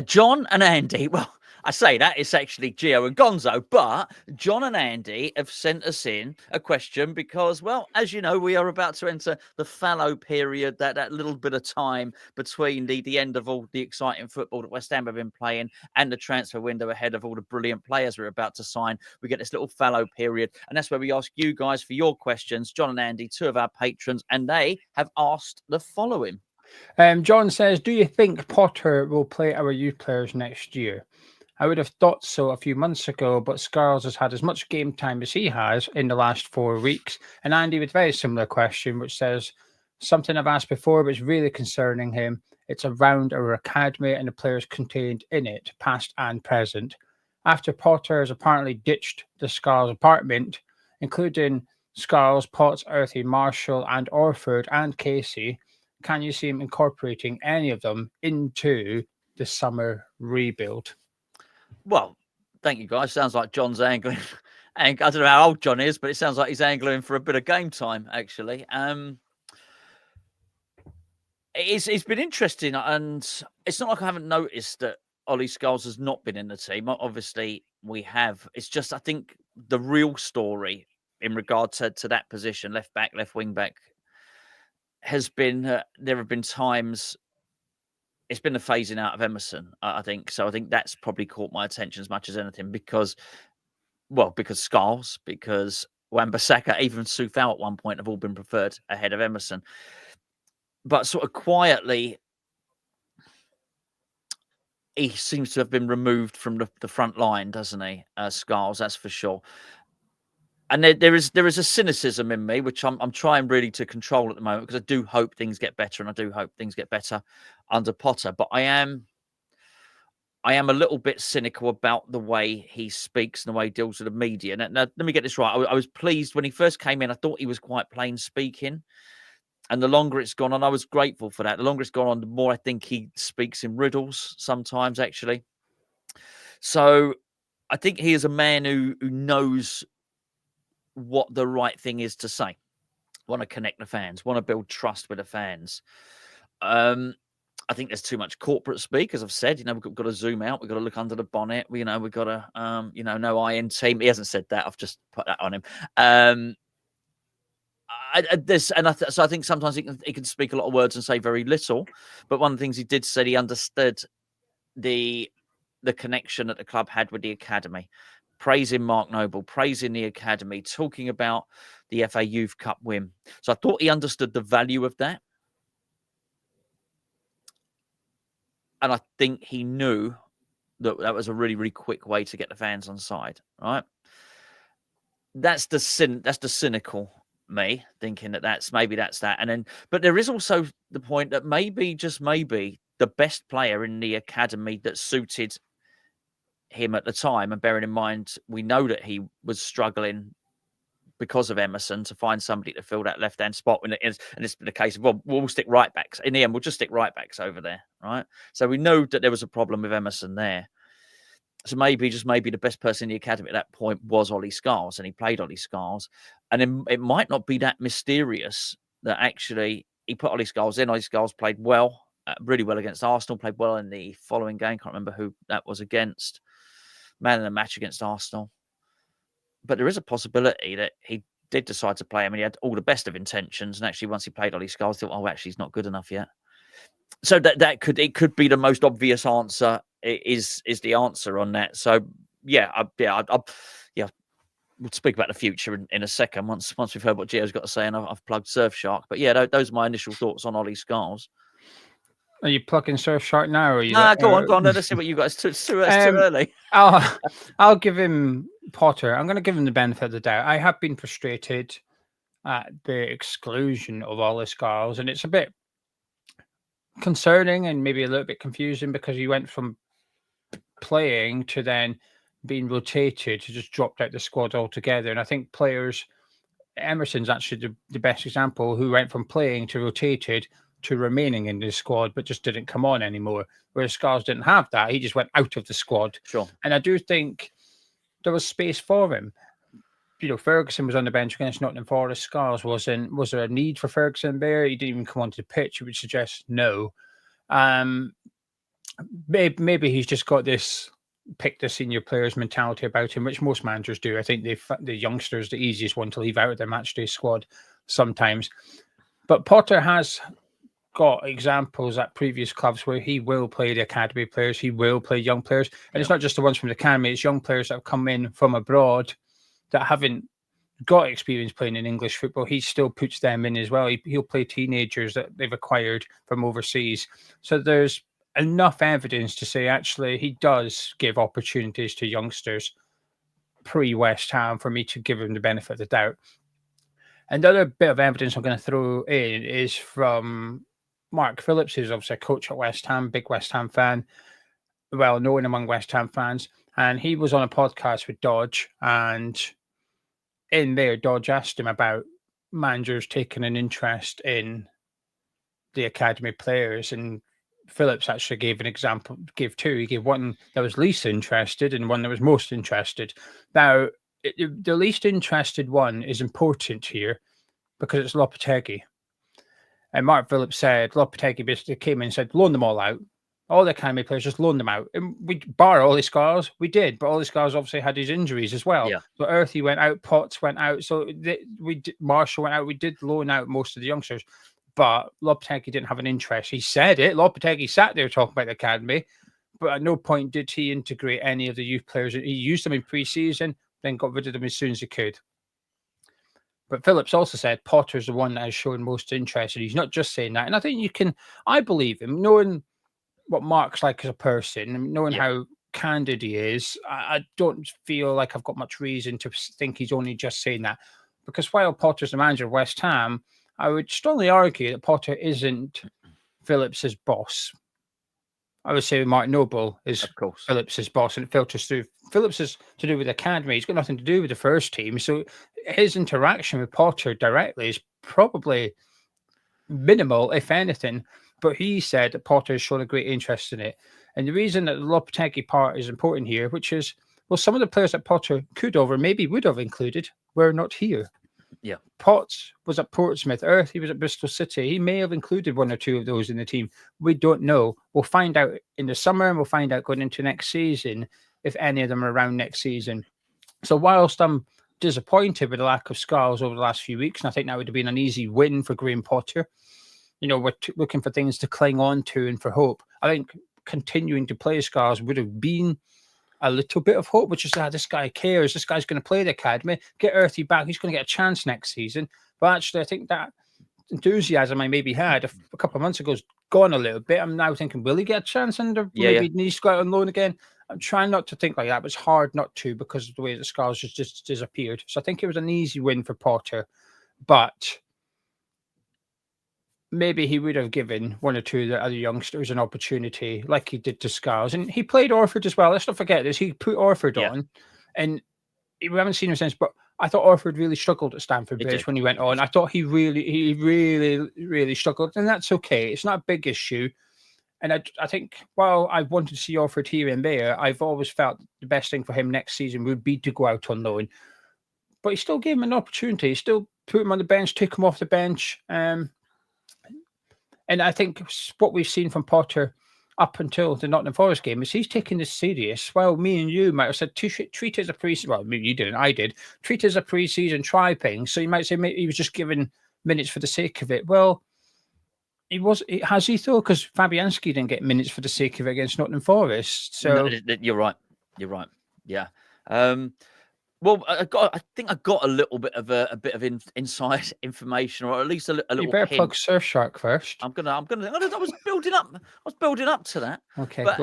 John and Andy, well, I say that it's actually Geo and Gonzo, but John and Andy have sent us in a question because, well, as you know, we are about to enter the fallow period, that little bit of time between the end of all the exciting football that West Ham have been playing and the transfer window ahead of all the brilliant players we're about to sign. We get this little fallow period, and that's where we ask you guys for your questions. John and Andy, two of our patrons, and they have asked the following. John says, do you think Potter will play our youth players next year? I would have thought so a few months ago, but Scarles has had as much game time as he has in the last 4 weeks. And Andy with a very similar question, which says something I've asked before, but it's really concerning him. It's around our academy and the players contained in it, past and present. After Potter has apparently ditched the Scarles apartment, including Scarles, Potts, Earthy, Marshall, and Orford and Casey, can you see him incorporating any of them into the summer rebuild? Well, thank you, guys. Sounds like John's angling. And I don't know how old John is, but it sounds like he's angling for a bit of game time, actually. It's been interesting, and it's not like I haven't noticed that Ollie Scarles has not been in the team. Obviously, we have. It's just, I think, the real story in regard to that position, left back, left wing back, has been there have been times it's been the phasing out of Emerson, I think. So I think that's probably caught my attention as much as anything because Scarles, because Wan-Bissaka, even Soufal at one point have all been preferred ahead of Emerson. But sort of quietly, he seems to have been removed from the front line, doesn't he? Scarles, that's for sure. And there is a cynicism in me, which I'm trying really to control at the moment, because I do hope things get better, and I do hope things get better under Potter. But I am a little bit cynical about the way he speaks and the way he deals with the media. Now let me get this right. I was pleased when he first came in. I thought he was quite plain speaking. And the longer it's gone on, I was grateful for that. The longer it's gone on, the more I think he speaks in riddles sometimes, actually. So I think he is a man who knows what the right thing is to say. Want to connect the fans, want to build trust with the fans. I think there's too much corporate speak, as I've said. We've got to zoom out. We've got to look under the bonnet. We've got to, no I in team. He hasn't said that. I've just put that on him. So I think sometimes he can speak a lot of words and say very little. But one of the things he did say, he understood the connection that the club had with the academy, praising Mark Noble, praising the academy, talking about the FA Youth Cup win. So I thought he understood the value of that. And I think he knew that was a really, really quick way to get the fans on side, right? That's the cynical me thinking that's that. And then, but there is also the point that maybe, just maybe, the best player in the academy that suited him at the time, and bearing in mind, we know that he was struggling because of Emerson to find somebody to fill that left-hand spot. And it's been a case of, well, we'll stick right backs. In the end, we'll just stick right backs over there, right? So we know that there was a problem with Emerson there. So maybe, just maybe, the best person in the academy at that point was Ollie Scarles, and he played Ollie Scarles. And it might not be that mysterious that actually he put Ollie Scarles in. Ollie Scarles played well, really well against Arsenal, played well in the following game. Can't remember who that was against. Man in the match against Arsenal. But there is a possibility that he did decide to play him, and he had all the best of intentions. And actually, once he played Ollie Scarles, thought, oh, actually, he's not good enough yet. So it could be the most obvious answer. Is the answer on that? So we'll speak about the future in a second once we've heard what Geo's got to say, and I've plugged Surfshark. But yeah, those are my initial thoughts on Ollie Scarles. Are you plugging Surfshark now? Or are you go on. Let's see what you guys. It's too early. I'll give him Potter. I'm going to give him the benefit of the doubt. I have been frustrated at the exclusion of Ollie Scarles, and it's a bit concerning and maybe a little bit confusing because he went from playing to then being rotated to just dropped out the squad altogether. And I think players, Emerson's actually the best example, who went from playing to rotated to remaining in the squad, but just didn't come on anymore. Whereas Scarles didn't have that. He just went out of the squad. Sure. And I do think there was space for him. Ferguson was on the bench against Nottingham Forest. Scarles wasn't. Was there a need for Ferguson there? He didn't even come onto the pitch. It would suggest no. maybe he's just got this pick the senior players mentality about him, which most managers do. I think the youngsters the easiest one to leave out of their matchday squad sometimes. But Potter has got examples at previous clubs where he will play the academy players, he will play young players, and it's not just the ones from the academy; it's young players that have come in from abroad that haven't got experience playing in English football. He still puts them in as well. He'll play teenagers that they've acquired from overseas. So there's enough evidence to say actually he does give opportunities to youngsters pre West Ham for me to give him the benefit of the doubt. Another bit of evidence I'm going to throw in is from Mark Phillips, who's obviously a coach at West Ham, big West Ham fan, well known among West Ham fans. And he was on a podcast with Dodge, and in there, Dodge asked him about managers taking an interest in the academy players, and Phillips actually gave an example, gave two. He gave one that was least interested and one that was most interested. Now, the least interested one is important here because it's Lopetegui. And Mark Phillips said Lopetegui basically came in and said, loan them all out. All the academy players, just loan them out. And we bar Ollie Scarles, we did, but Ollie Scarles obviously had his injuries as well. Yeah. So Earthy went out, Potts went out, so Marshall went out. We did loan out most of the youngsters, but Lopetegui didn't have an interest. He said it. Lopetegui sat there talking about the academy, but at no point did he integrate any of the youth players. He used them in pre-season, then got rid of them as soon as he could. But Phillips also said Potter's the one that has shown most interest. And he's not just saying that. And I think I believe him, knowing what Mark's like as a person, and knowing how candid he is, I don't feel like I've got much reason to think he's only just saying that. Because while Potter's the manager of West Ham, I would strongly argue that Potter isn't Phillips's boss. I would say Mark Noble is Phillips's boss, and it filters through. Phillips is to do with the academy. He's got nothing to do with the first team. So his interaction with Potter directly is probably minimal, if anything. But he said that Potter has shown a great interest in it. And the reason that the Lopetegui part is important here, which is, well, some of the players that Potter could have or maybe would have included were not here. Yeah. Potts was at Portsmouth. Earth, he was at Bristol City. He may have included one or two of those in the team. We don't know. We'll find out in the summer, and we'll find out going into next season if any of them are around next season. So whilst I'm disappointed with the lack of Scarles over the last few weeks, and I think that would have been an easy win for Graham Potter, we're looking for things to cling on to and for hope. I think continuing to play Scarles would have been a little bit of hope, which is that this guy cares. This guy's going to play the academy, get Earthy back. He's going to get a chance next season. But actually, I think that enthusiasm I maybe had a couple of months ago is gone a little bit. I'm now thinking, will he get a chance? And maybe needs to go out on loan again. I'm trying not to think like that, but it's hard not to because of the way that Scarles just disappeared. So I think it was an easy win for Potter, but maybe he would have given one or two of the other youngsters an opportunity like he did to Scarles. And he played Orford as well. Let's not forget this. He put Orford on, and we haven't seen him since, but I thought Orford really struggled at Stamford Bridge when he went on. I thought he really struggled, and that's okay. It's not a big issue. And I think while I wanted to see Orford here and there, I've always felt the best thing for him next season would be to go out on loan. But he still gave him an opportunity. He still put him on the bench, took him off the bench. And I think what we've seen from Potter up until the Nottingham Forest game is he's taking this serious. Well, me and you might have said treat it as a pre-season. Well, you didn't. I did. Treat it as a pre-season try thing. So you might say maybe he was just given minutes for the sake of it. Well, has he though? Because Fabianski didn't get minutes for the sake of it against Nottingham Forest. So no, you're right. You're right. Yeah. Well, I think I got a little bit of inside information, or at least a little. You better hint. plug Surfshark first. I was building up. I was building up to that. Okay, but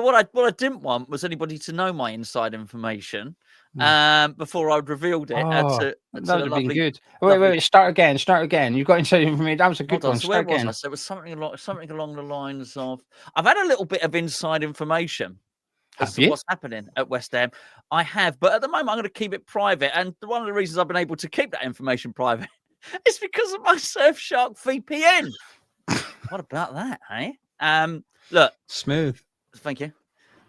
what I didn't want was anybody to know my inside information before I'd revealed it. That would have been good. Wait. Start again. You've got inside information. That was a good one. So where was I? So it was something along the lines of I've had a little bit of inside information as to what's happening at West Ham. I have, but at the moment I'm going to keep it private. And one of the reasons I've been able to keep that information private is because of my Surfshark VPN. What about that, eh? Look. Smooth. Thank you.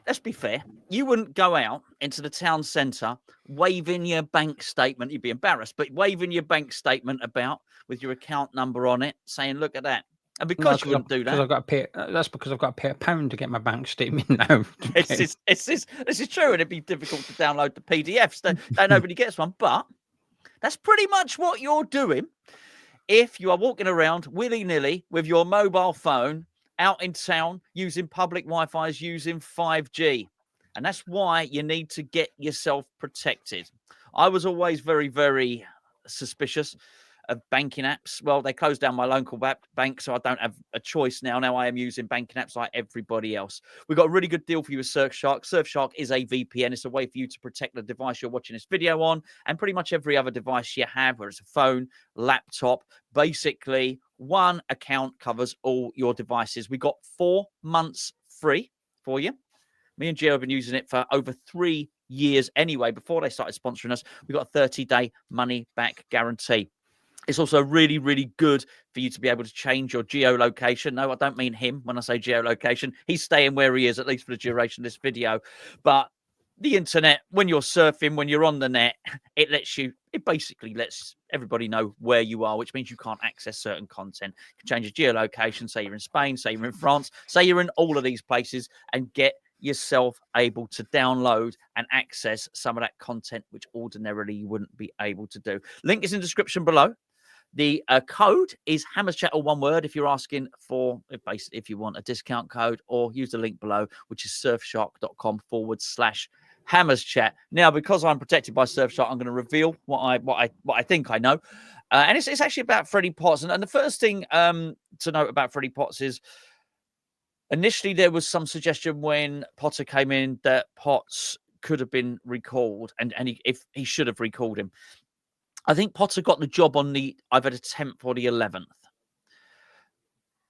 Let's be fair. You wouldn't go out into the town centre waving your bank statement. You'd be embarrassed, but waving your bank statement about with your account number on it, saying, look at that. And No, because you wouldn't do because that, I've got to pay. That's because I've got to pay £1 to get my bank statement now. this is true, and it'd be difficult to download the PDFs. That nobody gets one, but that's pretty much what you're doing if you are walking around willy-nilly with your mobile phone out in town using public Wi-Fi's using 5G. And that's why you need to get yourself protected. I was always very, very suspicious of banking apps. Well, they closed down my local bank, so I don't have a choice now. Now I am using banking apps like everybody else. We've got a really good deal for you with Surfshark. Surfshark is a VPN. It's a way for you to protect the device you're watching this video on and pretty much every other device you have, whether it's a phone, laptop. Basically, one account covers all your devices. We got 4 months free for you. Me and Geo have been using it for over 3 years anyway. Before they started sponsoring us, we got a 30-day money-back guarantee. It's also really, really good for you to be able to change your geolocation. No, I don't mean him when I say geolocation. He's staying where he is, at least for the duration of this video. But the internet, when you're surfing, when you're on the net, it basically lets everybody know where you are, which means you can't access certain content. You can change your geolocation, say you're in Spain, say you're in France, say you're in all of these places, and get yourself able to download and access some of that content which ordinarily you wouldn't be able to do. Link is in the description below. The code is HammersChat, or one word, if you're asking for, basically, if you want a discount code, or use the link below, which is surfshark.com/HammersChat. Now, because I'm protected by Surfshark, I'm going to reveal what I think I know. And it's actually about Freddie Potts. And the first thing to note about Freddie Potts is initially there was some suggestion when Potter came in that Potts could have been recalled, and if he should have recalled him. I think Potter got the job on either the 10th or the 11th.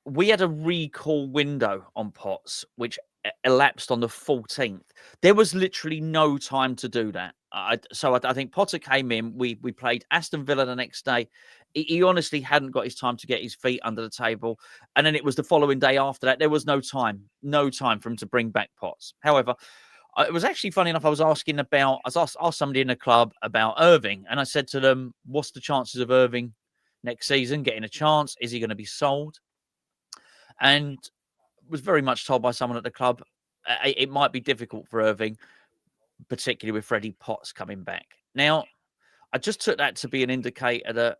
We had a recall window on Potts, which elapsed on the 14th. There was literally no time to do that. So I think Potter came in. We played Aston Villa the next day. He honestly hadn't got his time to get his feet under the table. And then it was the following day after that. There was no time for him to bring back Potts. However, it was actually funny enough. I asked somebody in the club about Irving, and I said to them, "What's the chances of Irving next season getting a chance? Is he going to be sold?" And was very much told by someone at the club it might be difficult for Irving, particularly with Freddie Potts coming back. Now, I just took that to be an indicator that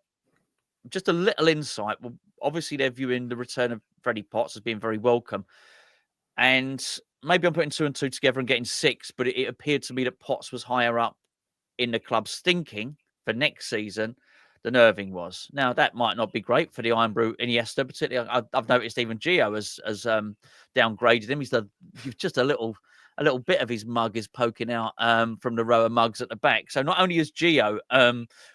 just a little insight. Well, obviously they're viewing the return of Freddie Potts as being very welcome. And maybe I'm putting 2 and 2 together and getting 6, but it appeared to me that Potts was higher up in the club's thinking for next season than Irving was. Now, that might not be great for the Iron Brew Iniesta, particularly. I've noticed even Geo has downgraded him. He's just a little bit of his mug is poking out from the row of mugs at the back. So not only is Geo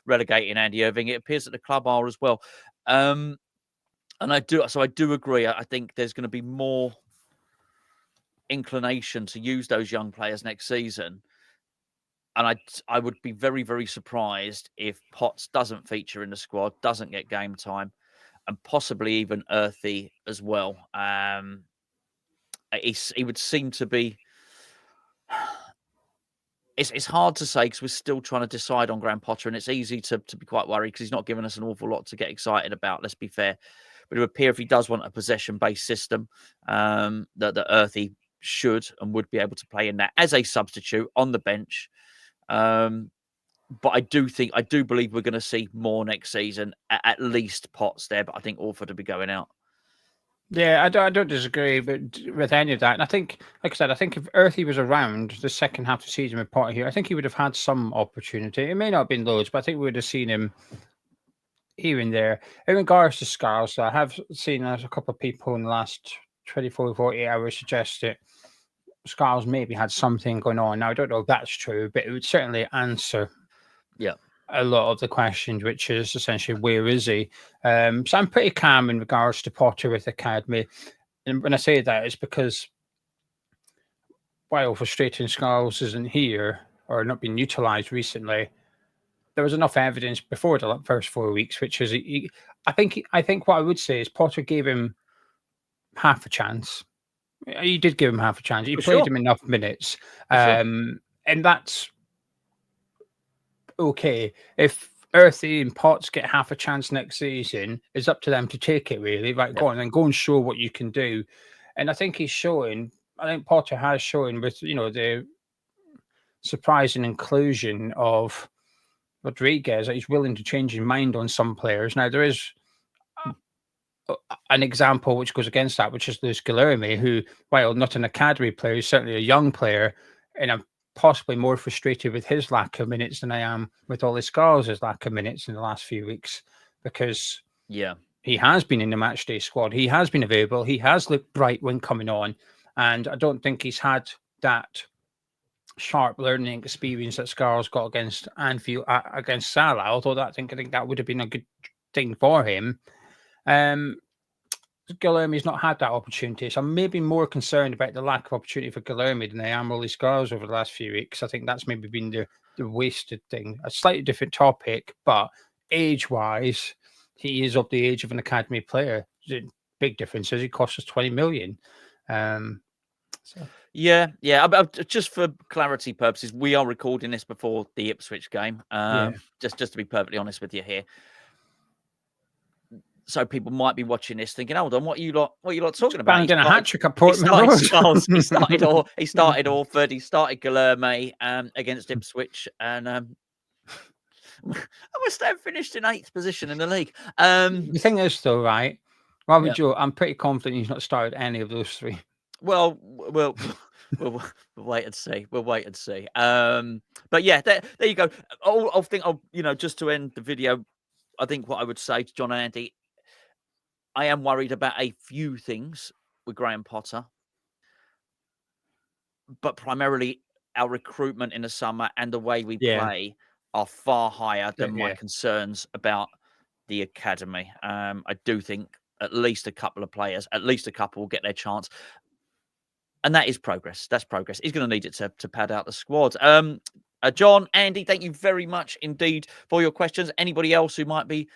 relegating Andy Irving, it appears that the club are as well. And I do agree. I think there's going to be more inclination to use those young players next season, and I would be very, very surprised if Potts doesn't feature in the squad, doesn't get game time, and possibly even Earthy as well. He would seem to be. It's hard to say because we're still trying to decide on Graham Potter, and it's easy to be quite worried because he's not given us an awful lot to get excited about. Let's be fair, but it would appear if he does want a possession-based system, that Earthy should and would be able to play in that as a substitute on the bench. But I do believe we're going to see more next season. At least Potts there, but I think Orford will be going out. Yeah, I don't disagree with any of that. And I think, like I said, I think if Earthy was around the second half of the season with Potter here, I think he would have had some opportunity. It may not have been loads, but I think we would have seen him here and there. In regards to Scarles, I have seen a couple of people in the last 24, 48 hours suggest that Scarles maybe had something going on. Now, I don't know if that's true, but it would certainly answer a lot of the questions, which is essentially where is he? So I'm pretty calm in regards to Potter with Academy. And when I say that, it's because while frustrating Scarles isn't here or not been utilised recently, there was enough evidence before the first 4 weeks, which is I think what I would say is Potter gave him half a chance. He did give him half a chance. He played him enough minutes, and that's okay. If Earthy and Potts get half a chance next season, it's up to them to take it, really. Right, Yep. go on and go and show what you can do. And I think he's showing, I think Potter has shown with, the surprising inclusion of Rodriguez that he's willing to change his mind on some players. Now, there is an example which goes against that, which is Luis Guilherme, who, while not an academy player, is certainly a young player, and I'm possibly more frustrated with his lack of minutes than I am with Ollie Scarles' lack of minutes in the last few weeks, because Yeah. he has been in the matchday squad. He has been available. He has looked bright when coming on, and I don't think he's had that sharp learning experience that Scarles got against Anfield against Salah. Although I think that would have been a good thing for him. Guilherme's not had that opportunity, so I'm maybe more concerned about the lack of opportunity for Guilherme than I am Ollie Scarles over the last few weeks. I think that's maybe been the wasted thing. A slightly different topic, but age-wise, he is of the age of an academy player. The big difference is he costs us 20 million. So. Yeah. Just for clarity purposes, we are recording this before the Ipswich game. Just to be perfectly honest with you here. So people might be watching this thinking, "Hold on, what are you lot talking about?" Banged in a hat trick at Portman Road. He started Orford. He started Guilherme against Ipswich, and we're still finished in 8th position in the league. The thing is, though, right? Robert Yeah. Joe, I'm pretty confident he's not started any of those three. Well, we'll wait and see. We'll wait and see. But yeah, there you go. Just to end the video, I think what I would say to John and Andy, I am worried about a few things with Graham Potter, but primarily our recruitment in the summer and the way we play are far higher than my concerns about the academy. I do think at least a couple of players, at least a couple will get their chance. And that is progress. That's progress. He's going to need it to pad out the squad. John, Andy, thank you very much indeed for your questions. Anybody else who might be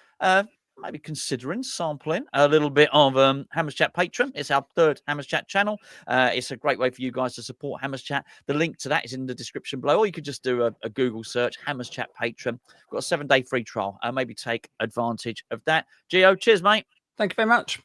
maybe considering sampling a little bit of Hammers Chat Patreon? It's our 3rd Hammers Chat channel. It's a great way for you guys to support Hammers Chat. The link to that is in the description below, or you could just do a Google search, Hammers Chat Patreon. We've got a 7-day free trial. Maybe take advantage of that. Geo, cheers, mate. Thank you very much.